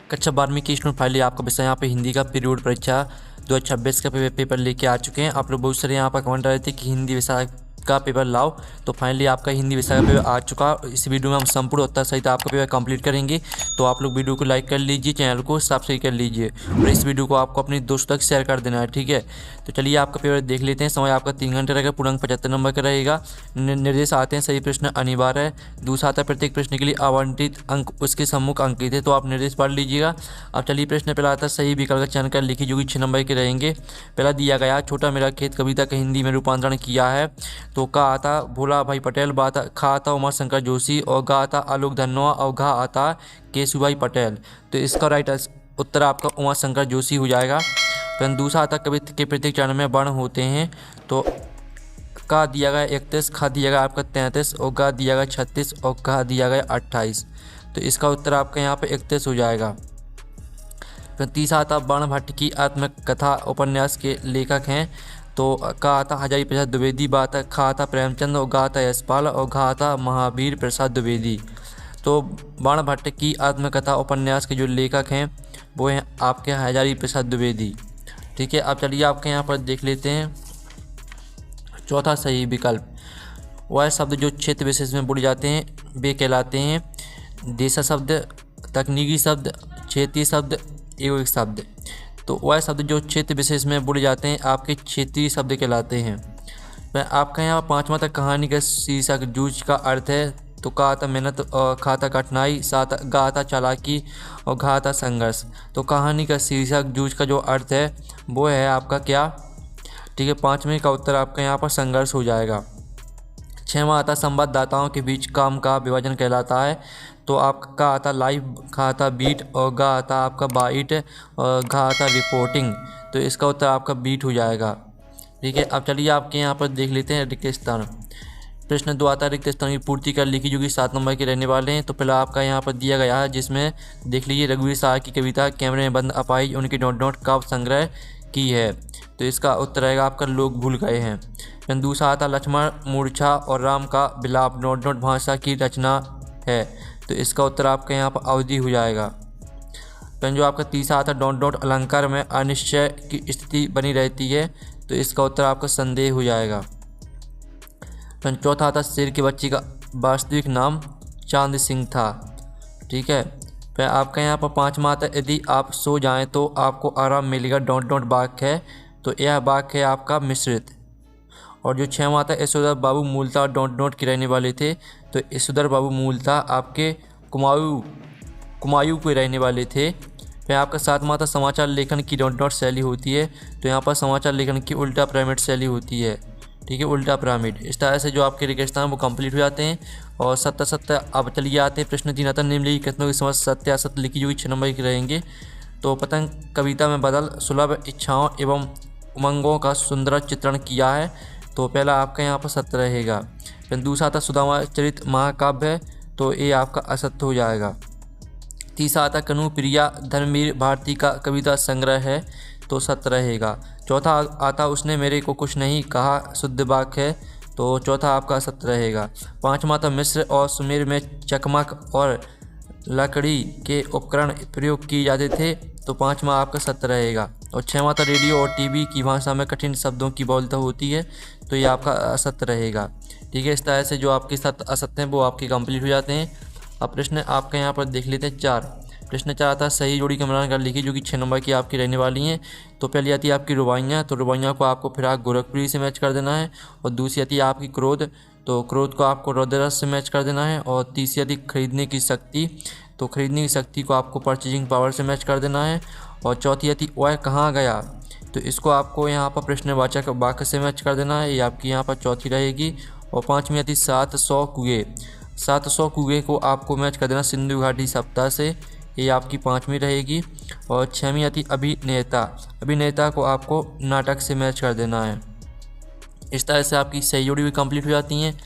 कक्षा 12वीं की स्टूडेंट फाइनली आपका विषय यहाँ पे हिंदी का पीरियड परीक्षा 2026 का पेपर लेके आ चुके हैं। आप लोग बहुत सारे यहाँ पर कमेंट कर रहे थे कि हिंदी विषय का पेपर लाओ, तो फाइनली आपका हिंदी विषय का पेपर आ चुका। इस वीडियो में हम संपूर्ण उत्तर सहित आपका पेपर कंप्लीट करेंगे, तो आप लोग वीडियो को लाइक कर लीजिए, चैनल को सब्सक्राइब कर लीजिए और इस वीडियो को आपको अपने दोस्तों तक शेयर कर देना है, ठीक है। तो चलिए आपका पेपर देख लेते हैं। समय आपका 3 घंटे रहेगा, पूर्णांक 75 नंबर का रहेगा। निर्देश आते हैं सही प्रश्न अनिवार्य है। दूसरा आता है प्रत्येक प्रश्न के लिए आवंटित अंक उसके सम्मुख अंकित है, तो आप निर्देश पढ़ लीजिएगा। अब चलिए प्रश्न पहला आता है सही विकल्प का चयन कर लिखिए, जो कि 6 नंबर के रहेंगे। पहला दिया गया छोटा मेरा खेत कविता का हिंदी में रूपांतरण किया है, तो का आता भोला भाई पटेल, बात खा आता उमा शंकर जोशी और गा आता आलोक धनोआ और घा आता केशुभाई पटेल। तो इसका राइट उत्तर आपका उमा शंकर जोशी हो जाएगा। फिर दूसरा आता कविता के प्रत्येक चरण में वर्ण होते हैं, तो का दिया गया 31, खा दिया गया आपका 33 और गा दिया गया 36 और घा दिया गया 28। तो इसका उत्तर आपका यहाँ पे 31 हो जाएगा। फिर तीसरा आता बाण भट्ट की आत्मकथा उपन्यास के लेखक हैं, तो का आता हजारी प्रसाद द्विवेदी, बात खा आता प्रेमचंद और गा आता यशपाल और घा आता महावीर प्रसाद द्विवेदी। तो बाण भट्ट की आत्मकथा उपन्यास के जो लेखक हैं वो हैं आपके हजारी प्रसाद द्विवेदी, ठीक है। अब चलिए आपके यहाँ पर देख लेते हैं चौथा सही विकल्प। वह शब्द जो क्षेत्र विशेष में बोले जाते हैं वे कहलाते हैं देशा शब्द, तकनीकी शब्द, क्षेत्रीय शब्द, एवं शब्द। तो वह शब्द जो क्षेत्र विशेष में बोले जाते हैं आपके क्षेत्रीय शब्द कहलाते हैं। वह आपका यहाँ पाँचवा तक कहानी का शीर्षक जूझ का अर्थ है, तो का आता मेहनत और खा आता कठिनाई, साथ गा आता चालाकी और घा आता संघर्ष। तो कहानी का शीर्षक जूझ का जो अर्थ है वो है आपका क्या, ठीक है। पाँचवें का उत्तर आपका यहाँ पर संघर्ष हो जाएगा। छठवां आता संवाददाताओं के बीच काम का विभाजन कहलाता है, तो आपका आता लाइव, खा आता बीट और गा आता आपका बाइट और घा आता रिपोर्टिंग। तो इसका उत्तर आपका बीट हो जाएगा, ठीक है। अब चलिए आपके यहाँ पर देख लेते हैं रिक्त स्थान। प्रश्न 2 आता है रिक्त स्थान की पूर्ति कर लिखी, जो कि 7 नंबर के रहने वाले हैं। तो पहला आपका यहाँ पर दिया गया है, जिसमें देख लीजिए रघुवीर साहब की कविता कैमरे में बंद अपाई उनकी नोट नोट काव्य संग्रह की है, तो इसका उत्तर रहेगा आपका लोग भूल गए हैं। फिर दूसरा आता लक्ष्मण मूर्छा और राम का विलाप नोट नोट भाषा की रचना है, तो इसका उत्तर आपका यहाँ पर अवधि हो जाएगा। फिर जो आपका तीसरा आता डॉट डॉट अलंकार में अनिश्चय की स्थिति बनी रहती है, तो इसका उत्तर आपका संदेह हो जाएगा। फिर चौथा आता शेर के बच्चे का वास्तविक नाम चांद सिंह था, ठीक है। फिर आपका यहाँ पर पाँचवा आता यदि आप सो जाएं तो आपको आराम मिलेगा डॉट डॉट वाक्य है, तो यह वाक्य है आपका मिश्रित। और जो 6वां आता यशोधर बाबू मूलतः डॉट डॉट के रहने वाले थे, तो यशोधर बाबू मूलतः आपके कुमायूं के रहने वाले थे। फिर आपका 7वां आता समाचार लेखन की डॉट डॉट शैली होती है, तो यहाँ पर समाचार लेखन की उल्टा पिरामिड शैली होती है, ठीक है, उल्टा पिरामिड। इस तरह से जो आपके रिक्त वो कंप्लीट हो जाते हैं। और सत्य अब चलिए आते हैं प्रश्न 3 आता निम्नलिखित कथनों की समझ सत्य असत्य लिखी, जो कि 6 नंबर के रहेंगे। तो पतंग कविता में बदल सुलभ इच्छाओं एवं उमंगों का सुंदर चित्रण किया है, तो पहला आपका यहाँ पर सत्य रहेगा। फिर दूसरा आता सुदामा चरित महाकाव्य है, तो ये आपका असत्य हो जाएगा। तीसरा आता कनु प्रिया धर्मवीर भारती का कविता संग्रह है, तो सत्य रहेगा। चौथा आता उसने मेरे को कुछ नहीं कहा शुद्ध वाक्य है, तो चौथा आपका सत्य रहेगा। पाँचवा आता मिस्र और सुमेर में चकमक और लकड़ी के उपकरण प्रयोग किए जाते थे, तो पाँचवा आपका सत्य रहेगा। और 6वां था रेडियो और टीवी की भाषा में कठिन शब्दों की बहुलता होती है, तो ये आपका असत्य रहेगा, ठीक है। इस तरह से जो आपके सत्य असत्य हैं वो आपके कंप्लीट हो जाते हैं। अब प्रश्न आपका यहाँ पर देख लेते हैं 4। प्रश्न 4 आता है सही जोड़ी का मिलान कर लिखिए, जो कि 6 नंबर की आपकी रहने वाली हैं। तो पहली आती है आपकी रुबाइयाँ, तो रुबाइयाँ को आपको फिराक गोरखपुरी से मैच कर देना है। और दूसरी आती है आपकी क्रोध, तो क्रोध को आपको रौद्ररस से मैच कर देना है। और तीसरी आती खरीदने की शक्ति, तो खरीदने की शक्ति को आपको परचेजिंग पावर से मैच कर देना है। और चौथी आती वह कहाँ गया, तो इसको आपको यहाँ पर प्रश्नवाचक वाक्य से मैच कर देना है, ये आपकी यहाँ पर चौथी रहेगी। और पाँचवीं आती 700 कुएं, 700 कुएं को आपको मैच कर देना सिंधु घाटी सप्ताह से, ये आपकी 5वीं रहेगी। और 6वीं आती अभिनेता, अभिनेता को आपको नाटक से मैच कर देना है। इस तरह से आपकी सही जोड़ी भी कंप्लीट हो जाती हैं।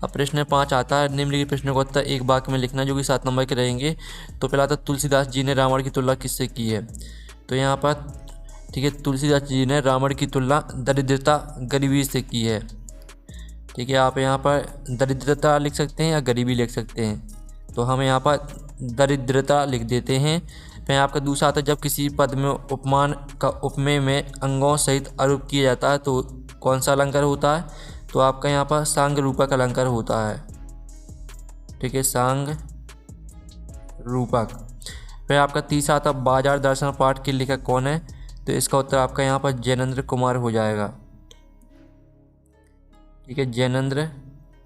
अब प्रश्न 5 आता है निम्नलिखित प्रश्नों का उत्तर एक वाक्य में लिखना, जो कि 7 नंबर के रहेंगे। तो पहला आता तुलसीदास जी ने रावण की तुलना किससे की है, तो यहाँ पर ठीक है तुलसीदास जी ने रावण की तुलना दरिद्रता गरीबी से की है, ठीक है। आप यहाँ पर दरिद्रता लिख सकते हैं या गरीबी लिख सकते हैं, तो हम यहाँ पर दरिद्रता लिख देते हैं। फिर आपका दूसरा आता है जब किसी पद में उपमान का उपमेय में अंगों सहित आरोप किया जाता है तो कौन सा अलंकार होता है, तो आपका यहाँ पर सांग रूपक अलंकार होता है। ठीक है, सांग रूपक। फिर आपका तीसरा आता है बाजार दर्शन पाठ के लेखक कौन है, तो इसका उत्तर आपका यहाँ पर जैनेन्द्र कुमार हो जाएगा। ठीक है, जैनेन्द्र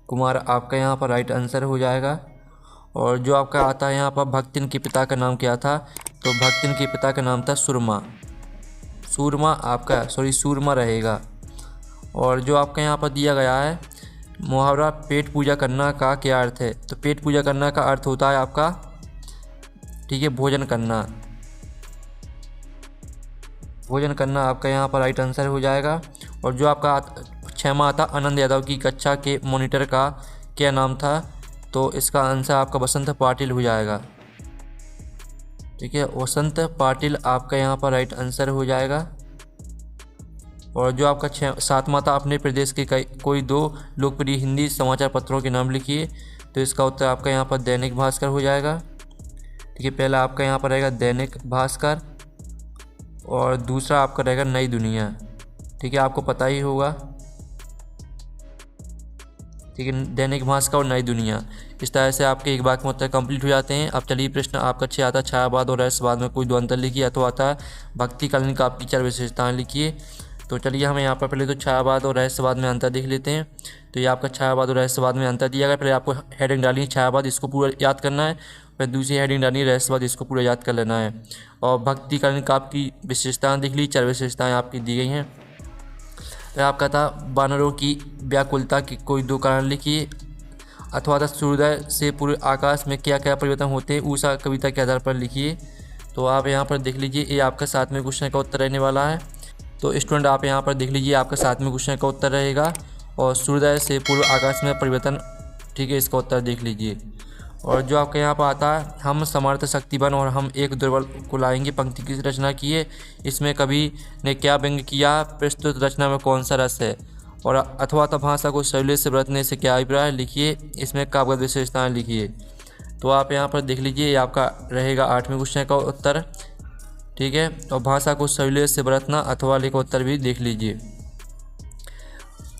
कुमार आपका यहाँ पर राइट आंसर हो जाएगा। और जो आपका आता है यहाँ पर भक्तिन के पिता का नाम क्या था, तो भक्तिन के पिता का नाम था सुरमा। सूरमा आपका सूरमा रहेगा। और जो आपका यहाँ पर दिया गया है मुहावरा पेट पूजा करना का क्या अर्थ है, तो पेट पूजा करना का अर्थ होता है आपका, ठीक है, भोजन करना। भोजन करना आपका यहाँ पर राइट आंसर हो जाएगा। और जो आपका 6वां आता आनंद यादव की कक्षा के मॉनिटर का क्या नाम था, तो इसका आंसर आपका वसंत पाटिल हो जाएगा। ठीक है, वसंत पाटिल आपका यहाँ पर राइट आंसर हो जाएगा। और जो आपका 7वां था अपने प्रदेश के कोई 2 लोकप्रिय हिंदी समाचार पत्रों के नाम लिखिए, तो इसका उत्तर आपका यहाँ पर दैनिक भास्कर हो जाएगा। ठीक है, पहला आपका यहाँ पर रहेगा दैनिक भास्कर और दूसरा आपका रहेगा नई दुनिया। ठीक है, आपको पता ही होगा। ठीक है, दैनिक भास्कर और नई दुनिया। इस तरह से आपके एक वाक्य में उत्तर कंप्लीट हो जाते हैं। अब चलिए प्रश्न आपका 6 आता है छायावाद और रहस्यवाद में कोई 2 अंतर लिखिए, अथवा आता है भक्तिकालीन काव्य की 4 विशेषताएं लिखिए। तो चलिए हमें यहाँ पर पहले तो छायावाद और रहस्यवाद में अंतर देख लेते हैं। तो ये आपका छायावाद और रहस्यवाद में अंतर दिया गया। पहले आपको हेडिंग डालनी है छायावाद, इसको पूरा याद करना है, फिर दूसरी हेडिंग डालनी है रहस्यवाद, इसको पूरा याद कर लेना है। और भक्तिकालीन काव्य की विशेषताएँ देख ली, 4 विशेषताएँ आपकी दी गई हैं। फिर आपका था वानरों की व्याकुलता के कोई 2 कारण लिखिए, अथवा था सूर्योदय से पूर्व आकाश में क्या क्या परिवर्तन होते हैं उषा कविता के आधार पर लिखिए। तो आप यहाँ पर देख लीजिए, ये आपका 7वें क्वेश्चन का उत्तर रहने वाला है। तो स्टूडेंट आप यहाँ पर देख लीजिए, आपका 7वें क्वेश्चन का उत्तर रहेगा और सूर्योदय से पूर्व आकाश में परिवर्तन। ठीक है, इसका उत्तर देख लीजिए। और जो आपके यहाँ पर आता है हम समर्थ शक्तिवान और हम एक दुर्बल को लाएंगे पंक्ति की रचना किए, इसमें कवि ने क्या व्यंग किया, प्रस्तुत रचना में कौन सा रस है, और अथवा तो भाषा को शैली से बरतने से क्या अभिप्राय लिखिए, इसमें काव्यगत विशेषताएँ लिखिए। तो आप यहाँ पर देख लीजिए, ये आपका रहेगा 8वें क्वेश्चन का उत्तर। ठीक है, और भाषा को शैली से बरतना अथवा लिखा उत्तर भी देख लीजिए।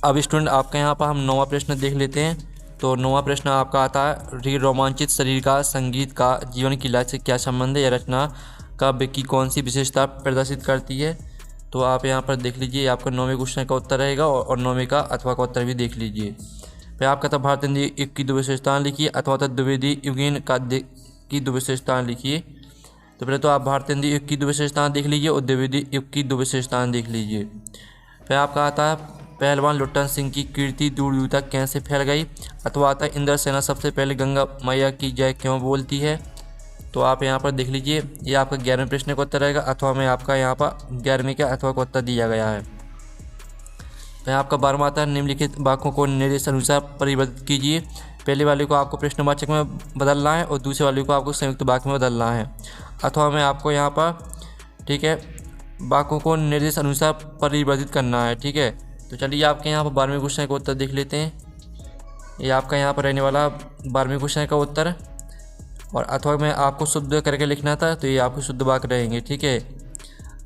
अब स्टूडेंट आपका यहाँ पर हम 9वां प्रश्न देख लेते हैं। तो 9वां प्रश्न आपका आता है रोमांचित शरीर का संगीत का जीवन की लय से क्या संबंध है, या रचना काव्य की कौन सी विशेषता प्रदर्शित करती है। तो आप यहाँ पर देख लीजिए, आपका 9वें क्वेश्चन का उत्तर रहेगा और 9वें का अथवा का उत्तर भी देख लीजिए। फिर आपका था भारत हिंदी युग की 2 विशेषताएँ लिखिए, अथवा था द्विवेदी युगीन काव्य की 2 विशेषताएँ लिखिए। तो पहले तो आप भारत हिंदी युग की 2 विशेषताएँ देख लीजिए और द्विवेदी युग की 2 विशेषताएँ देख लीजिए। फिर आपका आता है पहलवान लुट्टन सिंह की कीर्ति दूर दूर तक कैसे फैल गई, अथवा आता है इंद्र सेना सबसे पहले गंगा मैया की जय क्यों बोलती है। तो आप यहाँ पर देख लीजिए, ये आपका 11वें प्रश्न का उत्तर रहेगा, अथवा में आपका यहाँ पर 11वें का अथवा का उत्तर दिया गया है। फिर आपका 12वां आता है निम्नलिखित वाक्यों को निर्देश अनुसार परिवर्तित कीजिए। पहले वाले को आपको प्रश्नवाचक में बदलना है और दूसरे वाले को आपको संयुक्त वाक्य में बदलना है, अथवा में आपको यहाँ पर, ठीक है, वाक्यों को निर्देश अनुसार परिवर्तित करना है। ठीक है, तो चलिए आपके यहाँ पर 12वें क्वेश्चन का उत्तर देख लेते हैं। ये आपका यहाँ पर रहने वाला 12वें क्वेश्चन का उत्तर, और अथवा में आपको शुद्ध करके लिखना था, तो ये आपके शुद्ध वाक्य रहेंगे। ठीक है,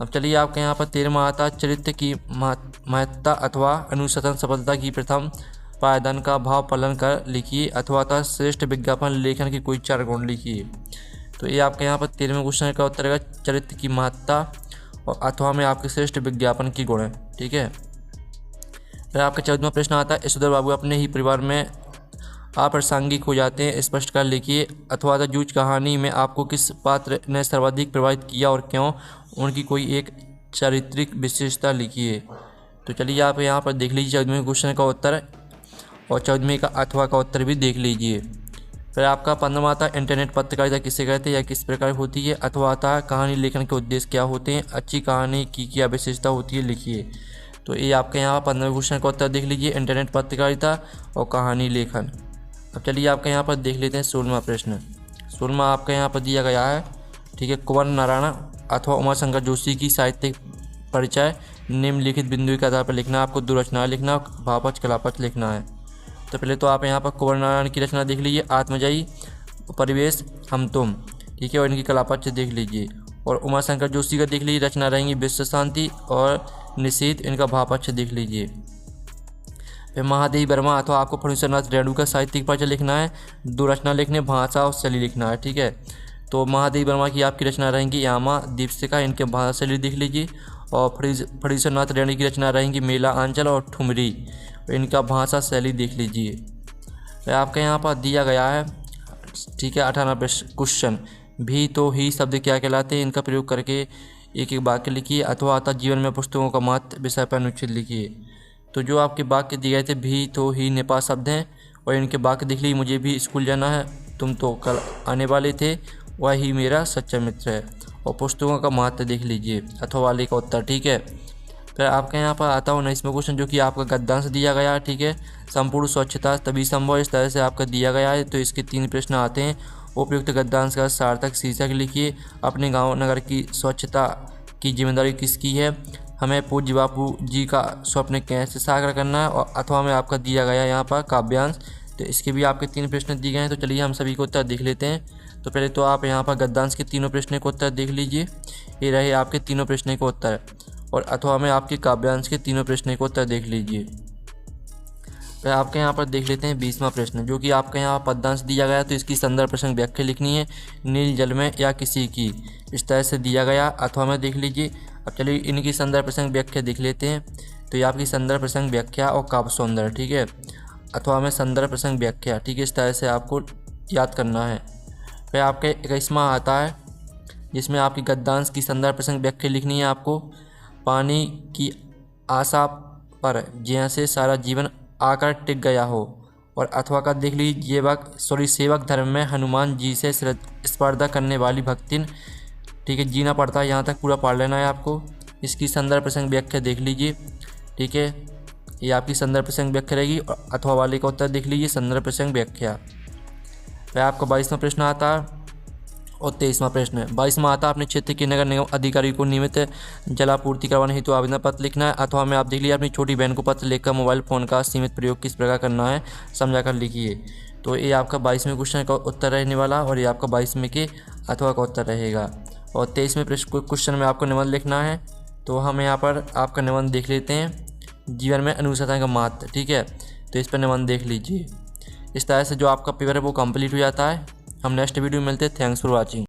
अब चलिए आपके यहाँ पर 13वां आता चरित्र की महत्ता अथवा अनुशासन सफलता की प्रथम पायदान का भाव पालन कर लिखिए, अथवा था श्रेष्ठ विज्ञापन लेखन की कोई 4 गुण लिखिए। तो ये आपके यहाँ पर 13वें क्वेश्चन का उत्तर रहेगा चरित्र की महत्ता, और अथवा में आपके श्रेष्ठ विज्ञापन की गुण है। ठीक है, फिर आपका 14वां प्रश्न आता है यशोधर बाबू अपने ही परिवार में अप्रासंगिक हो जाते हैं, स्पष्ट कर लिखिए, अथवा द जूझ कहानी में आपको किस पात्र ने सर्वाधिक प्रभावित किया और क्यों, उनकी कोई एक चारित्रिक विशेषता लिखिए। तो चलिए आप यहाँ पर देख लीजिए 14वें क्वेश्चन का उत्तर और 14वें का अथवा का उत्तर भी देख लीजिए। फिर आपका 15वां आता है इंटरनेट पत्रकारिता किसे कहते हैं या किस प्रकार होती है, अथवा आता है कहानी लेखन के उद्देश्य क्या होते हैं, अच्छी कहानी की क्या विशेषता होती है लिखिए। तो ये आपके यहाँ 15वें क्वेश्चन का उत्तर देख लीजिए, इंटरनेट पत्रकारिता और कहानी लेखन। अब चलिए आपके यहाँ पर देख लेते हैं 16वां प्रश्न। 16वां आपका यहाँ पर दिया गया है, ठीक है, कुंवर नारायण अथवा उमाशंकर जोशी की साहित्यिक परिचय निम्नलिखित बिंदु के आधार पर लिखना है। आपको 2 रचनाएँ लिखना, भावपक्ष कलापक्ष लिखना है। तो पहले तो आप यहाँ पर कुंवर नारायण की रचना देख लीजिए, आत्मजयी, परिवेश, हम तुम। ठीक है, और इनकी कलापक्ष देख लीजिए। और उमाशंकर जोशी का देख लीजिए, रचना रहेंगी विश्व शांति और निषेध, इनका भावार्थ देख लीजिए। फिर महादेवी वर्मा अथवा आपको फणीश्वरनाथ रेणु का साहित्यिक परिचय लिखना है, 2 रचना लिखने, भाषा और शैली लिखना है, ठीक है। तो महादेवी वर्मा की आपकी रचना रहेंगी यामा दीपशिखा, इनके भाषा शैली देख लीजिए। और फणीश्वरनाथ रेणु की रचना रहेंगी मेला आंचल और ठुमरी, इनका भाषा शैली देख लीजिए। फिर आपके यहाँ पर दिया गया है, ठीक है, 18 क्वेश्चन, भी तो ही शब्द क्या कहलाते हैं, इनका प्रयोग करके एक एक वाक्य लिखिए अथवा अतः जीवन में पुस्तकों का महत्व विषय पर अनुच्छेद लिखिए। तो जो आपके वाक्य दिए गए थे, भी तो ही नेपाल शब्द हैं और इनके वाक्य दिख लीजिए। मुझे भी स्कूल जाना है, तुम तो कल आने वाले थे, वही मेरा सच्चा मित्र है, और पुस्तकों का महत्व देख लीजिए अथवा वाले का उत्तर, ठीक है। फिर आपके यहाँ पर आता हूँ 19वां क्वेश्चन, जो कि आपका गद्यांश दिया गया है, ठीक है। संपूर्ण स्वच्छता तभी संभव, इस तरह से आपका दिया गया है। तो इसके 3 प्रश्न आते हैं। उपयुक्त गद्यांश का सार्थक शीर्षक लिखिए। अपने गांव नगर की स्वच्छता की जिम्मेदारी किसकी है, हमें पूज्य बापू जी का स्वप्न कैसे साकार करना है, और अथवा में आपका दिया गया यहाँ पर काव्यांश। तो इसके भी आपके 3 प्रश्न दिए गए हैं। तो चलिए हम सभी को उत्तर देख लेते हैं। तो पहले तो आप यहाँ पर गद्यांश के 3 प्रश्न को उत्तर देख लीजिए। ये रहे आपके 3 प्रश्न को उत्तर, और अथवा में आपके काव्यांश के 3 प्रश्न को उत्तर देख लीजिए। फिर आपके यहाँ पर देख लेते हैं 20वां प्रश्न, जो कि आपके यहाँ पद्यांश दिया गया। तो इसकी संदर्भ प्रसंग व्याख्या लिखनी है, नील जल में या किसी की, इस तरह से दिया गया अथवा में देख लीजिए। अब चलिए इनकी संदर्भ प्रसंग व्याख्या देख लेते हैं। तो ये आपकी संदर्भ प्रसंग व्याख्या और काव्य सौंदर्य, ठीक है, अथवा में संदर्भ प्रसंग व्याख्या, ठीक है, इस तरह से आपको याद करना है। फिर आपके 21वां आता है, जिसमें आपकी गद्यांश की संदर्भ प्रसंग व्याख्या लिखनी है आपको। पानी की आशा पर जैसे सारा जीवन आकर टिक गया हो, और अथवा का देख लीजिए सेवक धर्म में हनुमान जी से स्पर्धा करने वाली भक्तिन, ठीक है, जीना पड़ता है, यहाँ तक पूरा पढ़ लेना है आपको। इसकी संदर्भ प्रसंग व्याख्या देख लीजिए, ठीक है, ये आपकी संदर्भ प्रसंग व्याख्या रहेगी। और अथवा वाले का उत्तर देख लीजिए, संदर्भ प्रसंग व्याख्या। फिर आपका 22वां प्रश्न आता है और 23वां प्रश्न। 22वां आता है, अपने क्षेत्र के नगर निगम अधिकारी को नियमित जलापूर्ति करवाने हेतु आवेदन पत्र लिखना है। अथवा में आप देख लीजिए, अपनी छोटी बहन को पत्र लिखकर मोबाइल फ़ोन का सीमित प्रयोग किस प्रकार करना है समझा कर लिखिए। तो ये आपका 22वें क्वेश्चन का उत्तर रहने वाला, और ये आपका 22वें के अथवा का उत्तर रहेगा। और 23वें क्वेश्चन में आपको निबंध लिखना है। तो हम यहाँ पर आपका निबंध देख लेते हैं, जीवन में अनुशासन का महत्व, ठीक है। तो इस पर निबंध देख लीजिए। इस तरह से जो आपका पेपर है वो कंप्लीट हो जाता है। हम नेक्स्ट वीडियो में मिलते हैं। Thanks for watching.